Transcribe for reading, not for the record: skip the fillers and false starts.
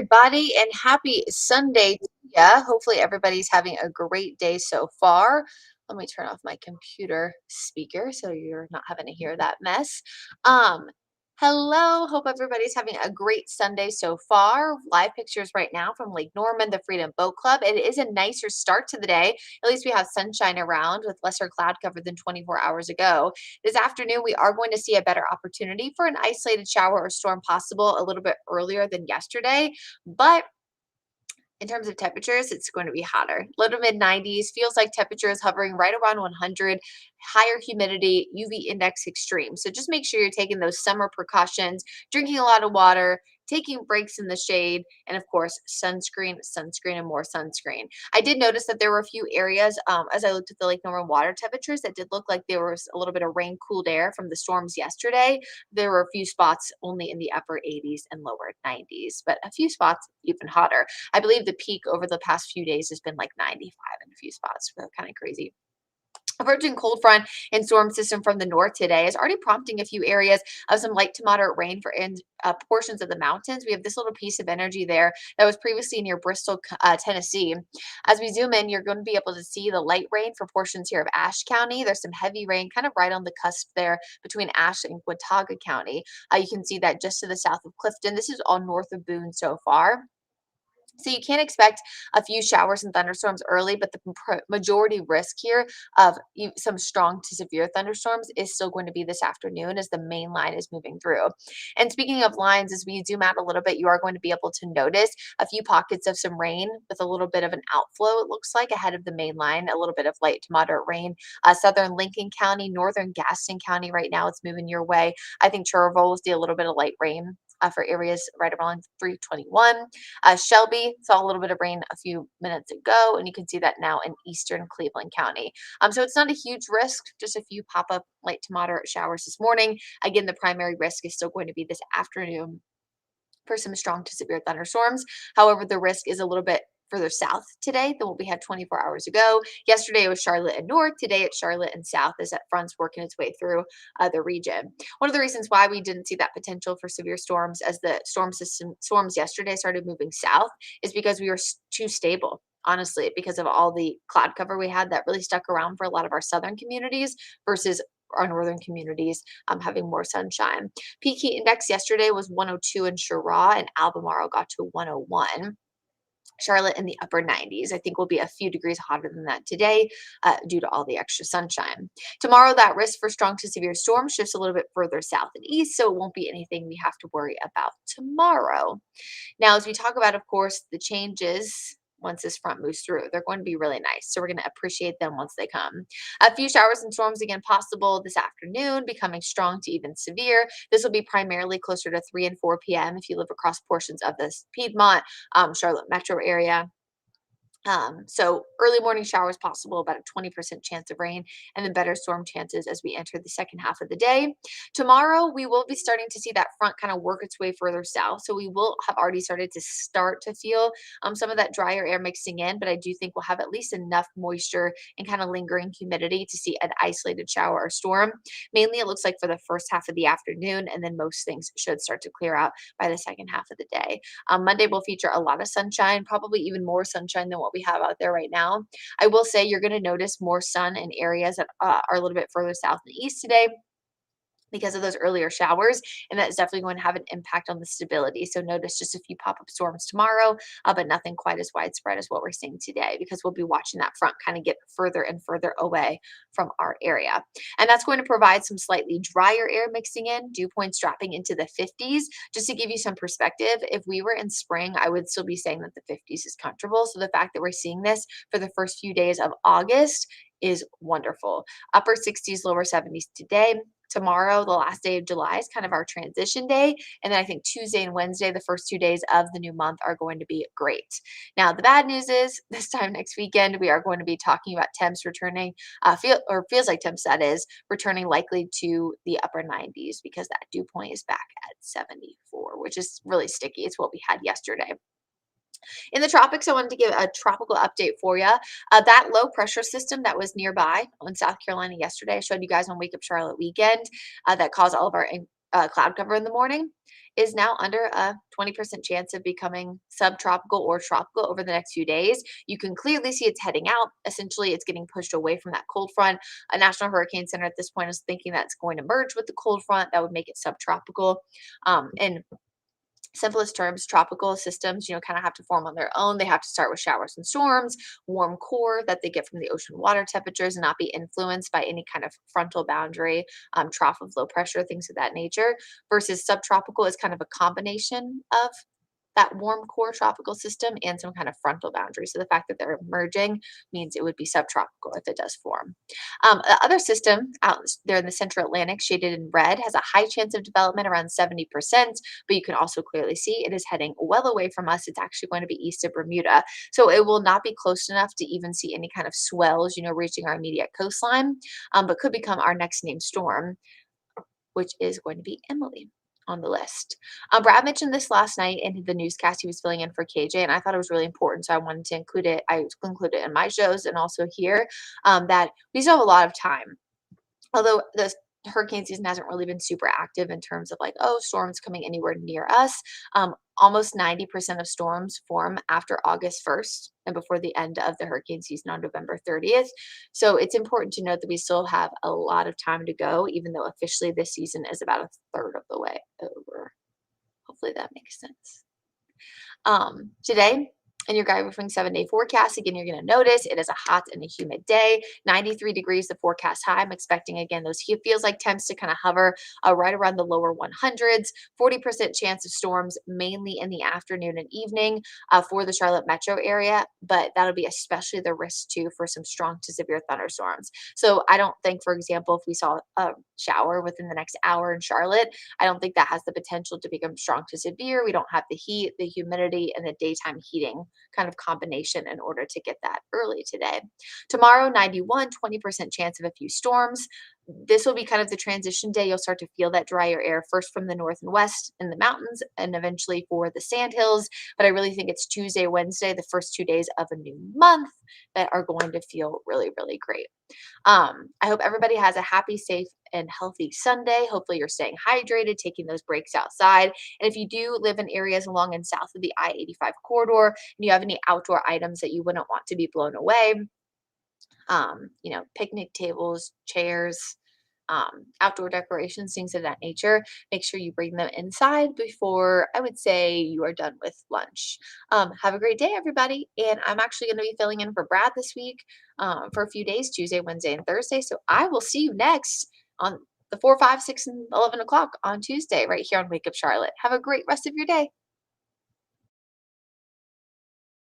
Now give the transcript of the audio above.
Everybody, and happy Sunday to ya. Hopefully, everybody's having a great day so far. Let me turn off my computer speaker so you're not having to hear that mess. Um, Hello. Hope everybody's having a great Sunday so far. Live pictures right now from Lake Norman, the Freedom Boat Club. It is a nicer start to the day. At least we have sunshine around with lesser cloud cover than 24 hours ago. This afternoon, we are going to see a better opportunity for an isolated shower or storm possible a little bit earlier than yesterday. But in terms of temperatures, it's going to be hotter. Low to mid 90s feels like temperatures hovering right around 100, higher humidity, UV index extreme. So just make sure you're taking those summer precautions, drinking a lot of water, taking breaks in the shade, and of course, sunscreen, sunscreen, and more sunscreen. I did notice that there were a few areas as I looked at the Lake Norman water temperatures that did look like there was a little bit of rain cooled air from the storms yesterday. There were a few spots only in the upper 80s and lower 90s, but a few spots even hotter. I believe the peak over the past few days has been like 95 in a few spots. So kind of crazy. Approaching cold front and storm system from the north today is already prompting a few areas of some light to moderate rain for portions of the mountains. We have this little piece of energy there that was previously near Bristol, Tennessee. As we zoom in, you're going to be able to see the light rain for portions here of Ashe County. There's some heavy rain kind of right on the cusp there between Ashe and Watauga County. You can see that just to the south of Clifton. This is all north of Boone so far. So you can expect a few showers and thunderstorms early, but the majority risk here of some strong to severe thunderstorms is still going to be this afternoon as the main line is moving through. And speaking of lines, as we zoom out a little bit, you are going to be able to notice a few pockets of some rain with a little bit of an outflow, it looks like, ahead of the main line, a little bit of light to moderate rain. Southern Lincoln County, northern Gaston County right now, it's moving your way. I think Cherville will see a little bit of light rain. For areas right around 321. Shelby saw a little bit of rain a few minutes ago, and you can see that now in eastern Cleveland County. So it's not a huge risk, just a few pop-up light to moderate showers this morning. Again, the primary risk is still going to be this afternoon for some strong to severe thunderstorms. However, the risk is a little bit further south today than what we had 24 hours ago. Yesterday it was Charlotte and north. Today it's Charlotte and south as that front's working its way through the region. One of the reasons why we didn't see that potential for severe storms as the storms yesterday started moving south is because we were too stable. Honestly, because of all the cloud cover we had that really stuck around for a lot of our southern communities versus our northern communities having more sunshine. Peak heat index yesterday was 102 in Cheraw, and Albemarle got to 101. Charlotte in the upper 90s. I think will be a few degrees hotter than that today due to all the extra sunshine. Tomorrow, that risk for strong to severe storms shifts a little bit further south and east, so it won't be anything we have to worry about tomorrow. Now, as we talk about, of course, the changes once this front moves through, they're going to be really nice. So we're going to appreciate them once they come. A few showers and storms again possible this afternoon, becoming strong to even severe. This will be primarily closer to 3 and 4 p.m. if you live across portions of the Piedmont, Charlotte metro area. So early morning showers possible, about a 20% chance of rain, and then better storm chances as we enter the second half of the day. Tomorrow, we will be starting to see that front kind of work its way further south. So we will have already started to feel some of that drier air mixing in, but I do think we'll have at least enough moisture and kind of lingering humidity to see an isolated shower or storm. Mainly, it looks like for the first half of the afternoon, and then most things should start to clear out by the second half of the day. Monday will feature a lot of sunshine, probably even more sunshine than what we have out there right now. I will say you're going to notice more sun in areas that are a little bit further south and east today because of those earlier showers, and that's definitely going to have an impact on the stability. So notice just a few pop-up storms tomorrow, but nothing quite as widespread as what we're seeing today because we'll be watching that front kind of get further and further away from our area. And that's going to provide some slightly drier air mixing in, dew points dropping into the 50s. Just to give you some perspective, if we were in spring, I would still be saying that the 50s is comfortable. So the fact that we're seeing this for the first few days of August is wonderful. Upper 60s, lower 70s today. Tomorrow, the last day of July, is kind of our transition day. And then I think Tuesday and Wednesday, the first 2 days of the new month, are going to be great. Now, the bad news is this time next weekend, we are going to be talking about temps returning, feels like temps, that is, returning likely to the upper 90s because that dew point is back at 74, which is really sticky. It's what we had yesterday. In the tropics, I wanted to give a tropical update for you. That low pressure system that was nearby in South Carolina yesterday, I showed you guys on Wake Up Charlotte weekend that caused all of our cloud cover in the morning, is now under a 20% chance of becoming subtropical or tropical over the next few days. You can clearly see it's heading out. Essentially, it's getting pushed away from that cold front. A National Hurricane Center at this point is thinking that's going to merge with the cold front. That would make it subtropical. And simplest terms, tropical systems, kind of have to form on their own. They have to start with showers and storms, warm core that they get from the ocean water temperatures, and not be influenced by any kind of frontal boundary, trough of low pressure, things of that nature. Versus subtropical is kind of a combination of that warm core tropical system and some kind of frontal boundary. So the fact that they're merging means it would be subtropical if it does form. The other system out there in the central Atlantic, shaded in red, has a high chance of development around 70%, but you can also clearly see it is heading well away from us. It's actually going to be east of Bermuda. So it will not be close enough to even see any kind of swells, reaching our immediate coastline, but could become our next named storm, which is going to be Emily on the list. Brad mentioned this last night in the newscast he was filling in for KJ, and I thought it was really important, so I wanted to include it. I include it in my shows and also here, that we still have a lot of time. Although the hurricane season hasn't really been super active in terms of like, oh, storms coming anywhere near us. Almost 90% of storms form after August 1st and before the end of the hurricane season on November 30th. So it's important to note that we still have a lot of time to go, even though officially this season is about a third of the way over. Hopefully that makes sense. Today, in your Guide Roofing 7-day forecast, again, you're going to notice it is a hot and a humid day. 93 degrees, the forecast high. I'm expecting, again, those feels like temps to kind of hover right around the lower 100s. 40% chance of storms, mainly in the afternoon and evening for the Charlotte metro area, but that'll be especially the risk, too, for some strong to severe thunderstorms. So I don't think, for example, if we saw a shower within the next hour in Charlotte, I don't think that has the potential to become strong to severe. We don't have the heat, the humidity, and the daytime heating kind of combination in order to get that early today. Tomorrow, 91, 20% chance of a few storms. This will be kind of the transition day. You'll start to feel that drier air first from the north and west in the mountains and eventually for the sandhills. But I really think it's Tuesday, Wednesday, the first 2 days of a new month that are going to feel really, really great. I hope everybody has a happy, safe, and healthy Sunday. Hopefully you're staying hydrated, taking those breaks outside. And if you do live in areas along and south of the I-85 corridor and you have any outdoor items that you wouldn't want to be blown away, picnic tables, chairs, outdoor decorations, things of that nature, make sure you bring them inside before I would say you are done with lunch. Have a great day, everybody. And I'm actually going to be filling in for Brad this week for a few days, Tuesday, Wednesday, and Thursday. So I will see you next on the 4, 5, 6, and 11 o'clock on Tuesday right here on Wake Up Charlotte. Have a great rest of your day.